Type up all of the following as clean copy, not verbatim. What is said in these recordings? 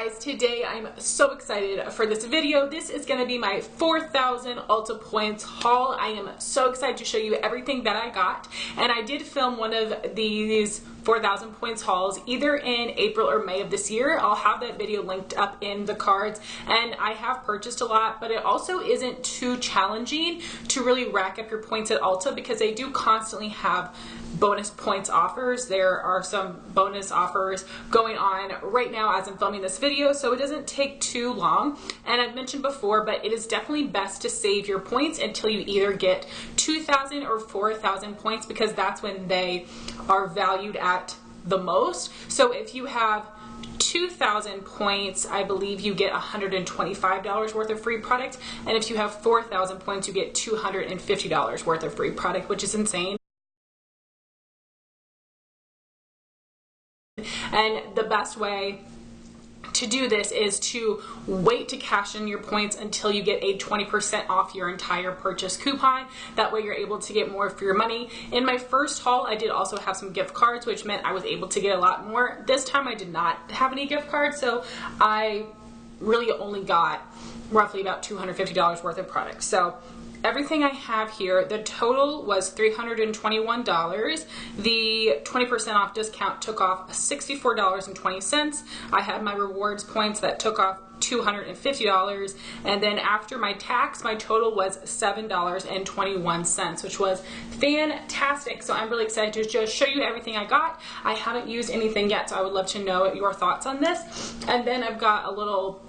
guys, today I'm so excited for this video. This is going to be my 4,000 Ulta points haul. I am so excited to show you everything that I got, and I did film one of these 4,000 points hauls either in April or May of this year. I'll have that video linked up in the cards, and I have purchased a lot, but it also isn't too challenging to really rack up your points at Ulta because they do constantly have bonus points offers. There are some bonus offers going on right now as I'm filming this video, so it doesn't take too long. And I've mentioned before, but it is definitely best to save your points until you either get 2,000 or 4,000 points, because that's when they are valued at the most. So if you have 2,000 points, I believe you get $125 worth of free product, and if you have 4,000 points, you get $250 worth of free product, which is insane. And the best way to do this is to wait to cash in your points until you get a 20% off your entire purchase coupon. That way you're able to get more for your money. In my first haul, I did also have some gift cards, which meant I was able to get a lot more. This time I did not have any gift cards, so I really only got roughly about $250 worth of product. So everything I have here, the total was $321. The 20% off discount took off $64.20. I had my rewards points that took off $250, and then after my tax, my total was $7.21, which was fantastic. So I'm really excited to just show you everything I got. I haven't used anything yet, so I would love to know your thoughts on this. And then I've got a little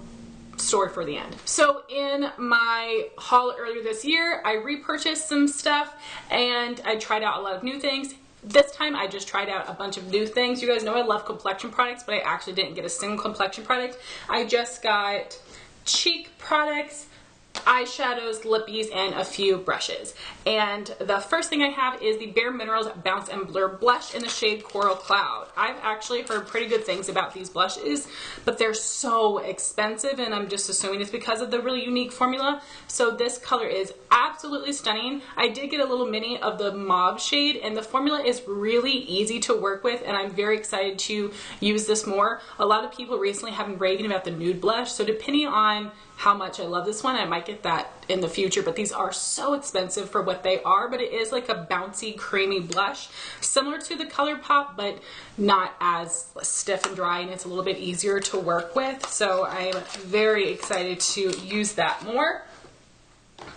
story for the end. So in my haul earlier this year, I repurchased some stuff and I tried out a lot of new things. This time I just tried out a bunch of new things. You guys know I love complexion products, but I actually didn't get a single complexion product. I just got cheek products, eyeshadows, lippies, and a few brushes. And the first thing I have is the Bare Minerals Bounce and Blur blush in the shade Coral Cloud. I've actually heard pretty good things about these blushes, but they're so expensive, and I'm just assuming it's because of the really unique formula. So this color is absolutely stunning. I did get a little mini of the mauve shade, and the formula is really easy to work with, and I'm very excited to use this more. A lot of people recently have been raving about the nude blush, so depending on how much I love this one, I might get that in the future, but these are so expensive for what they are. But it is like a bouncy, creamy blush, similar to the ColourPop, but not as stiff and dry, and it's a little bit easier to work with. So I'm very excited to use that more.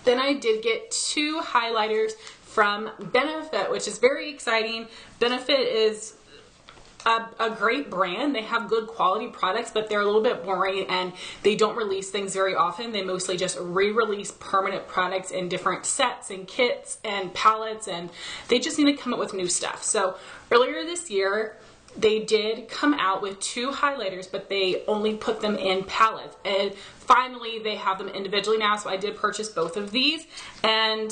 Then I did get two highlighters from Benefit, which is very exciting. Benefit is a great brand. They have good quality products, but they're a little bit boring and they don't release things very often. They mostly just re-release permanent products in different sets and kits and palettes, and they just need to come up with new stuff. So earlier this year, they did come out with two highlighters, but they only put them in palettes, and finally they have them individually now, so I did purchase both of these. And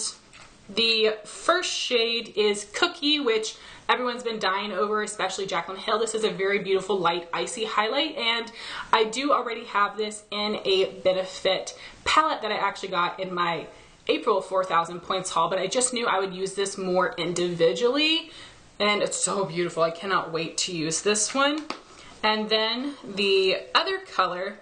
the first shade is Cookie, which everyone's been dying over, especially Jaclyn Hill. This is a very beautiful light icy highlight, and I do already have this in a Benefit palette that I actually got in my April 4,000 points haul, but I just knew I would use this more individually, and it's so beautiful. I cannot wait to use this one. And then the other color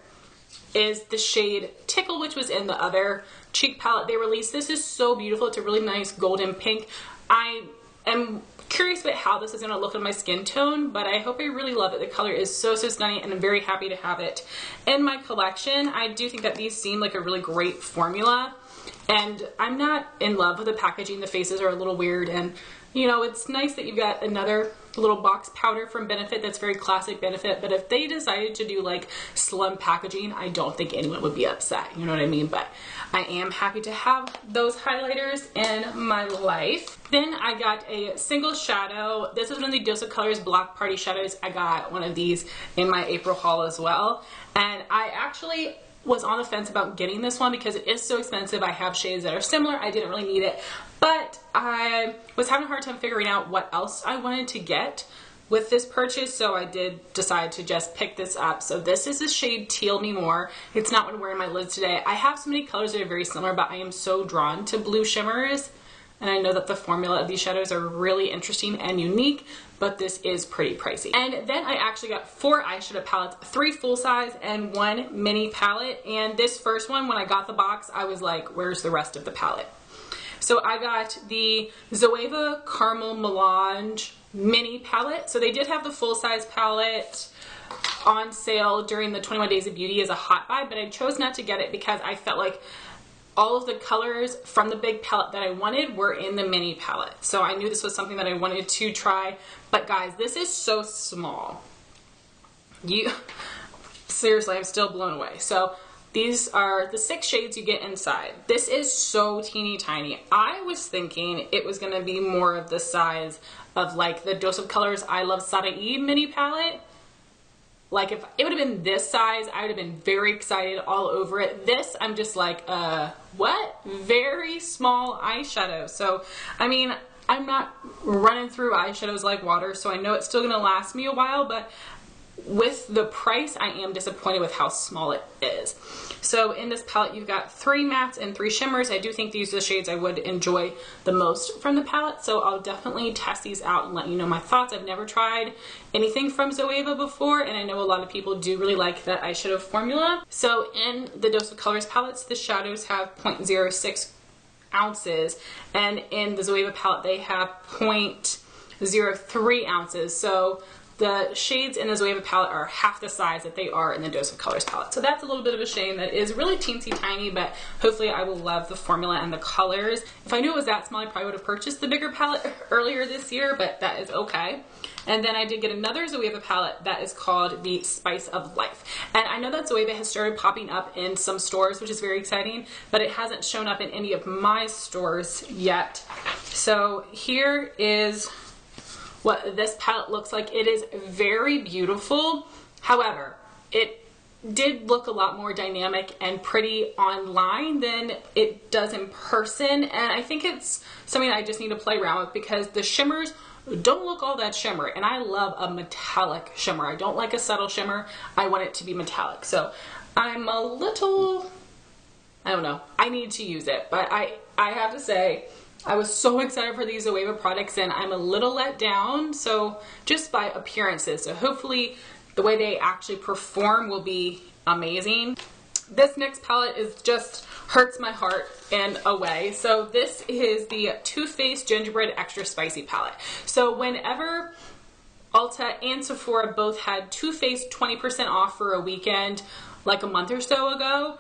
is the shade Tickle, which was in the other cheek palette they released. This is so beautiful. It's a really nice golden pink. I am curious about how this is going to look on my skin tone, but I hope I really love it. The color is so stunning, and I'm very happy to have it in my collection. I do think that these seem like a really great formula, and I'm not in love with the packaging. The faces are a little weird, and you know, it's nice that you've got another little box powder from Benefit that's very classic Benefit, but if they decided to do like slim packaging, I don't think anyone would be upset, you know what I mean? But I am happy to have those highlighters in my life. Then I got a single shadow. This is one of the Dose of Colors Block Party shadows. I got one of these in my April haul as well, and I actually was on the fence about getting this one because it is so expensive. I have shades that are similar. I didn't really need it, but I was having a hard time figuring out what else I wanted to get with this purchase, so I did decide to just pick this up. So this is the shade Teal Me More. It's not what I'm wearing my lids today. I have so many colors that are very similar, but I am so drawn to blue shimmers. And I know that the formula of these shadows are really interesting and unique, but this is pretty pricey. And then I actually got 4 eyeshadow palettes, 3 full size and 1 mini palette. And this first one, when I got the box, I was like, where's the rest of the palette? So I got the Zoeva Caramel Melange mini palette. So they did have the full size palette on sale during the 21 Days of Beauty as a hot buy, but I chose not to get it because I felt like all of the colors from the big palette that I wanted were in the mini palette. So I knew this was something that I wanted to try. But guys, this is so small. Seriously, I'm still blown away. So these are the 6 shades you get inside. This is so teeny tiny. I was thinking it was gonna be more of the size of like the Dose of Colors I Love Sarai mini palette. Like if it would have been this size, I would have been very excited all over it. This, I'm just like, what? Very small eyeshadow. So, I mean, I'm not running through eyeshadows like water, so I know it's still gonna last me a while, but with the price, I am disappointed with how small it is. So in this palette, you've got 3 mattes and 3 shimmers. I do think these are the shades I would enjoy the most from the palette, so I'll definitely test these out and let you know my thoughts. I've never tried anything from Zoeva before, and I know a lot of people do really like that eyeshadow formula. So in the Dose of Colors palettes, the shadows have 0.06 ounces, and in the Zoeva palette, they have 0.03 ounces. So the shades in the Zoeva palette are half the size that they are in the Dose of Colors palette. So that's a little bit of a shame. That is really teensy tiny, but hopefully I will love the formula and the colors. If I knew it was that small, I probably would have purchased the bigger palette earlier this year, but that is okay. And then I did get another Zoeva palette that is called the Spice of Life. And I know that Zoeva has started popping up in some stores, which is very exciting, but it hasn't shown up in any of my stores yet. So here is what this palette looks like. It is very beautiful. However, it did look a lot more dynamic and pretty online than it does in person. And I think it's something I just need to play around with because the shimmers don't look all that shimmery. And I love a metallic shimmer. I don't like a subtle shimmer. I want it to be metallic. So I'm a little, I don't know, I need to use it. But I have to say, I was so excited for these Zoeva products and I'm a little let down, so just by appearances. So hopefully the way they actually perform will be amazing. This next palette is just hurts my heart in a way. So this is the Too Faced Gingerbread Extra Spicy palette. So whenever Ulta and Sephora both had Too Faced 20% off for a weekend like a month or so ago,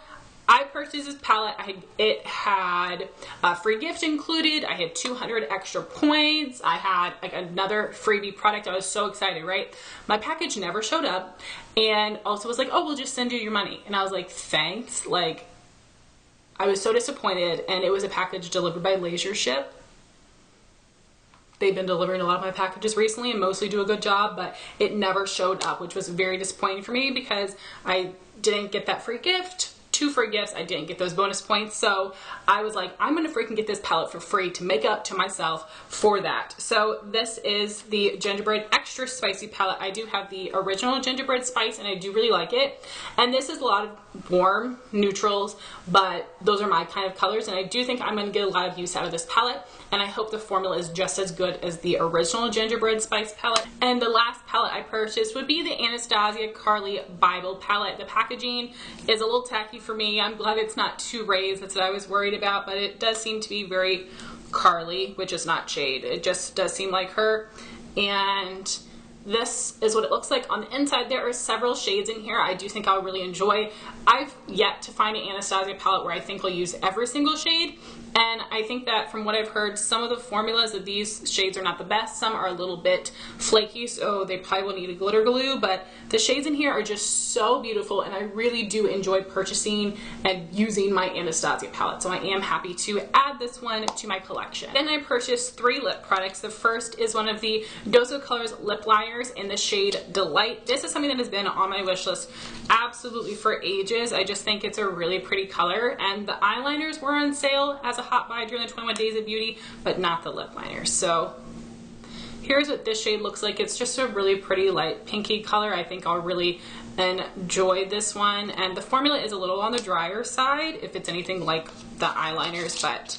I purchased this palette. It had a free gift included. I had 200 extra points. I had like another freebie product. I was so excited, right? My package never showed up, and also was like, oh, we'll just send you your money. And I was like, thanks. Like, I was so disappointed, and it was a package delivered by Laissez. They've been delivering a lot of my packages recently and mostly do a good job, but it never showed up, which was very disappointing for me because I didn't get that free gift. 2 free gifts, I didn't get those bonus points, so I was like, I'm gonna freaking get this palette for free to make up to myself for that. So this is the Gingerbread Extra Spicy palette. I do have the original Gingerbread Spice and I do really like it. And this is a lot of warm neutrals, but those are my kind of colors, and I do think I'm gonna get a lot of use out of this palette, and I hope the formula is just as good as the original Gingerbread Spice palette. And the last palette I purchased would be the Anastasia Carli Bybel palette. The packaging is a little tacky for me. I'm glad it's not too raised. That's what I was worried about, but it does seem to be very Carli, which is not shade. It just does seem like her. And this is what it looks like on the inside. There are several shades in here I do think I'll really enjoy. I've yet to find an Anastasia palette where I think I'll use every single shade, and I think that from what I've heard, some of the formulas of these shades are not the best. Some are a little bit flaky, so they probably will need a glitter glue, but the shades in here are just so beautiful, and I really do enjoy purchasing and using my Anastasia palette, so I am happy to add this one to my collection. Then I purchased 3 lip products. The first is one of the Dose of Colors lip liners in the shade Delight. This is something that has been on my wish list absolutely for ages. I just think it's a really pretty color, and the eyeliners were on sale as a hot buy during the 21 Days of Beauty, but not the lip liners. So here's what this shade looks like. It's just a really pretty light pinky color. I think I'll really enjoy this one, and the formula is a little on the drier side if it's anything like the eyeliners, but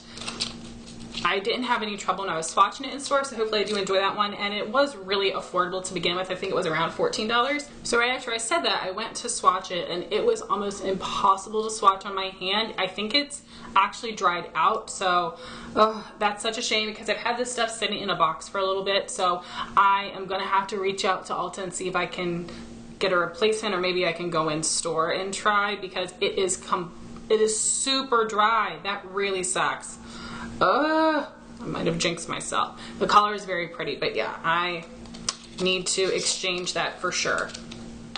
I didn't have any trouble when I was swatching it in store, so hopefully I do enjoy that one. And it was really affordable to begin with. I think it was around $14. So right after I said that, I went to swatch it, and it was almost impossible to swatch on my hand. I think it's actually dried out, so that's such a shame because I've had this stuff sitting in a box for a little bit. So I am gonna have to reach out to Ulta and see if I can get a replacement, or maybe I can go in store and try, because it is super dry. That really sucks. I might have jinxed myself. The color is very pretty, but yeah, I need to exchange that for sure.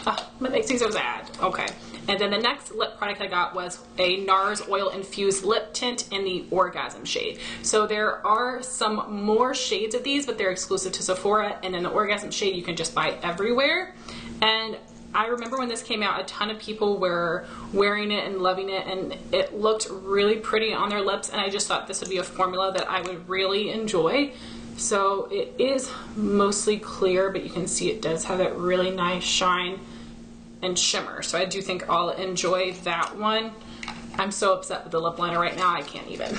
That makes me so sad. Okay. And then the next lip product I got was a NARS Oil Infused Lip Tint in the Orgasm shade. So there are some more shades of these, but they're exclusive to Sephora, and then the Orgasm shade you can just buy everywhere. And I remember when this came out, a ton of people were wearing it and loving it, and it looked really pretty on their lips, and I just thought this would be a formula that I would really enjoy. So it is mostly clear, but you can see it does have that really nice shine and shimmer. So I do think I'll enjoy that one. I'm so upset with the lip liner right now, I can't even.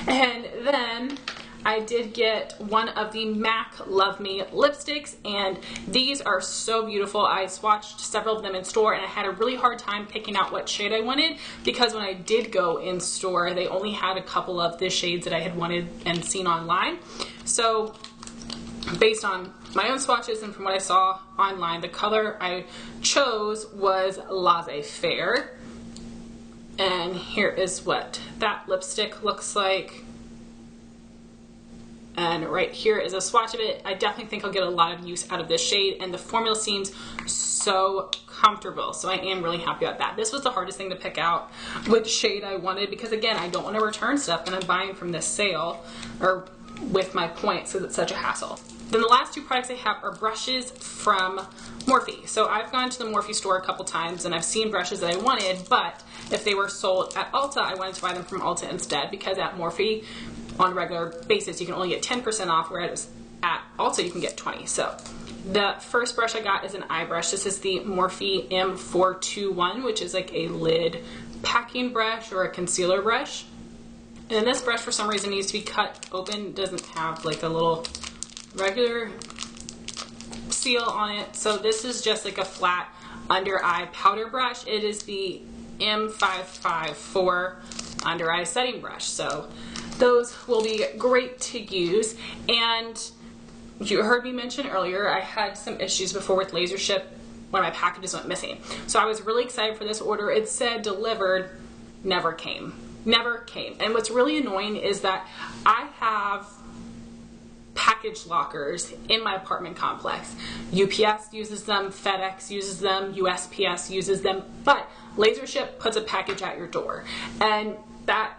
And then I did get one of the MAC Love Me lipsticks, and these are so beautiful. I swatched several of them in store, and I had a really hard time picking out what shade I wanted, because when I did go in store, they only had a couple of the shades that I had wanted and seen online. So based on my own swatches and from what I saw online, the color I chose was Laissez Faire. And here is what that lipstick looks like. And right here is a swatch of it. I definitely think I'll get a lot of use out of this shade, and the formula seems so comfortable. So I am really happy about that. This was the hardest thing to pick out which shade I wanted, because again, I don't want to return stuff, and I'm buying from this sale or with my points because it's such a hassle. Then the last two products I have are brushes from Morphe. So I've gone to the Morphe store a couple times, and I've seen brushes that I wanted, but if they were sold at Ulta, I wanted to buy them from Ulta instead, because at Morphe, on a regular basis, you can only get 10% off, whereas at Ulta you can get 20%. So the first brush I got is an eye brush. This is the Morphe M421, which is like a lid packing brush or a concealer brush. And then this brush, for some reason, needs to be cut open. It doesn't have like a little regular seal on it. So this is just like a flat under eye powder brush. It is the M554 under eye setting brush. So those will be great to use. And you heard me mention earlier, I had some issues before with laser ship when my packages went missing. So I was really excited for this order. It said delivered, never came. Never came. And what's really annoying is that I have package lockers in my apartment complex. UPS uses them, FedEx uses them, USPS uses them, but laser ship puts a package at your door. And that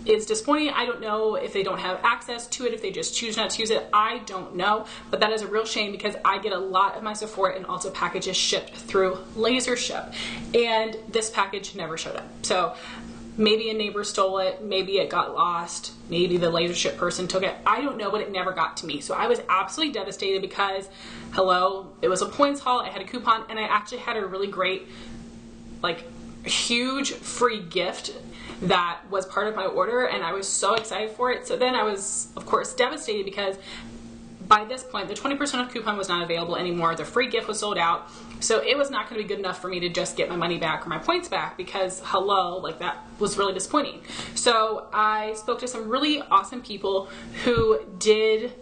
is disappointing. I don't know if they don't have access to it, if they just choose not to use it. I don't know, but that is a real shame, because I get a lot of my Sephora and Ulta packages shipped through laser ship, and this package never showed up. So maybe a neighbor stole it, maybe it got lost, maybe the laser ship person took it. I don't know, but it never got to me. So I was absolutely devastated, because hello, it was a points haul, I had a coupon, and I actually had a really great, like, huge free gift that was part of my order, and I was so excited for it. So then I was, of course, devastated, because by this point the 20% off coupon was not available anymore. The free gift was sold out, so it was not going to be good enough for me to just get my money back or my points back, because hello, like, that was really disappointing. So I spoke to some really awesome people who did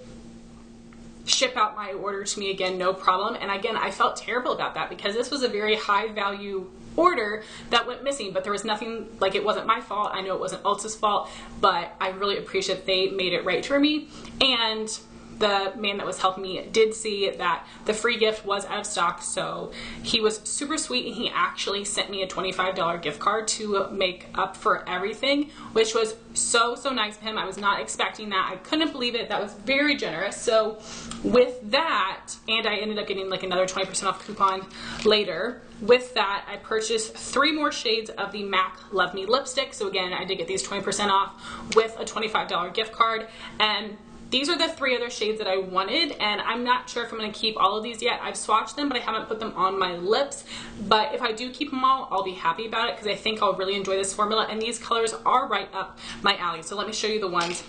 ship out my order to me again, no problem. And again, I felt terrible about that, because this was a very high value order that went missing, but there was nothing, like, it wasn't my fault. I know it wasn't Ulta's fault, but I really appreciate they made it right for me. And the man that was helping me did see that the free gift was out of stock, so he was super sweet, and he actually sent me a $25 gift card to make up for everything, which was so nice of him. I was not expecting that. I couldn't believe it. That was very generous. So with that, and I ended up getting like another 20% off coupon later. With that, I purchased 3 more shades of the MAC Love Me lipstick. So again, I did get these 20% off with a $25 gift card, and these are the 3 other shades that I wanted, and I'm not sure if I'm going to keep all of these yet. I've swatched them, but I haven't put them on my lips. But if I do keep them all, I'll be happy about it, because I think I'll really enjoy this formula, and these colors are right up my alley. So let me show you the ones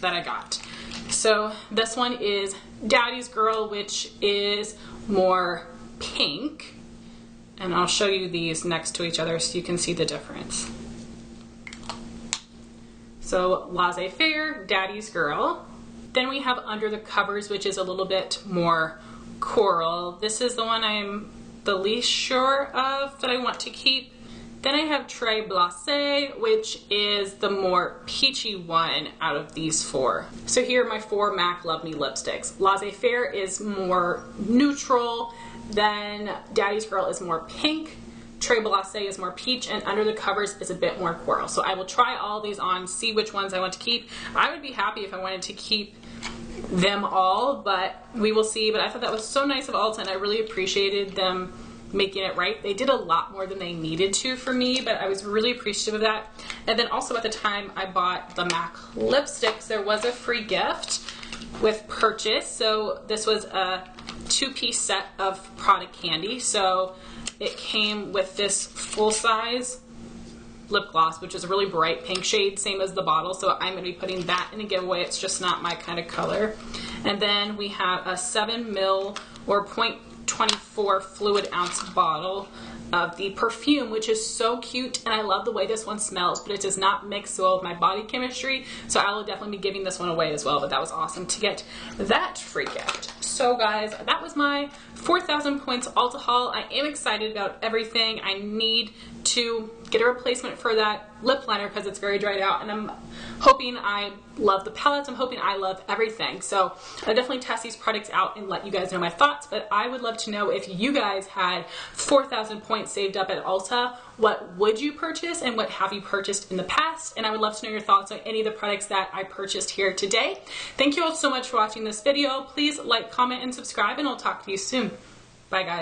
that I got. So this one is Daddy's Girl, which is more pink. And I'll show you these next to each other so you can see the difference. So Laissez, Faire, Daddy's Girl. Then we have Under the Covers, which is a little bit more coral. This is the one I'm the least sure of that I want to keep. Then I have Blase, which is the more peachy one out of these four. So here are my four MAC Love Me lipsticks. Laissez Faire is more neutral, then Daddy's Girl is more pink, Blase is more peach, and Under the Covers is a bit more coral. So I will try all these on, see which ones I want to keep. I would be happy if I wanted to keep them all, but we will see. But I thought that was so nice of Ulta, and I really appreciated them making it right. They did a lot more than they needed to for me, but I was really appreciative of that. And then also at the time I bought the MAC lipsticks, there was a free gift with purchase. So this was a 2-piece set of product candy. So it came with this full-size lip gloss, which is a really bright pink shade, same as the bottle. So I'm going to be putting that in a giveaway. It's just not my kind of color. And then we have a 7 ml or 0.24 fluid ounce bottle of the perfume, which is so cute, and I love the way this one smells, but it does not mix well with my body chemistry, so I will definitely be giving this one away as well. But that was awesome to get that free gift. So guys, that was my 4,000 points Ulta haul. I am excited about everything. I need to get a replacement for that lip liner because it's very dried out, and I'm hoping I love the palettes. I'm hoping I love everything. So I'll definitely test these products out and let you guys know my thoughts, but I would love to know if you guys had 4,000 points saved up at Ulta, what would you purchase and what have you purchased in the past? And I would love to know your thoughts on any of the products that I purchased here today. Thank you all so much for watching this video. Please like, comment, and subscribe, and I'll talk to you soon. Bye guys.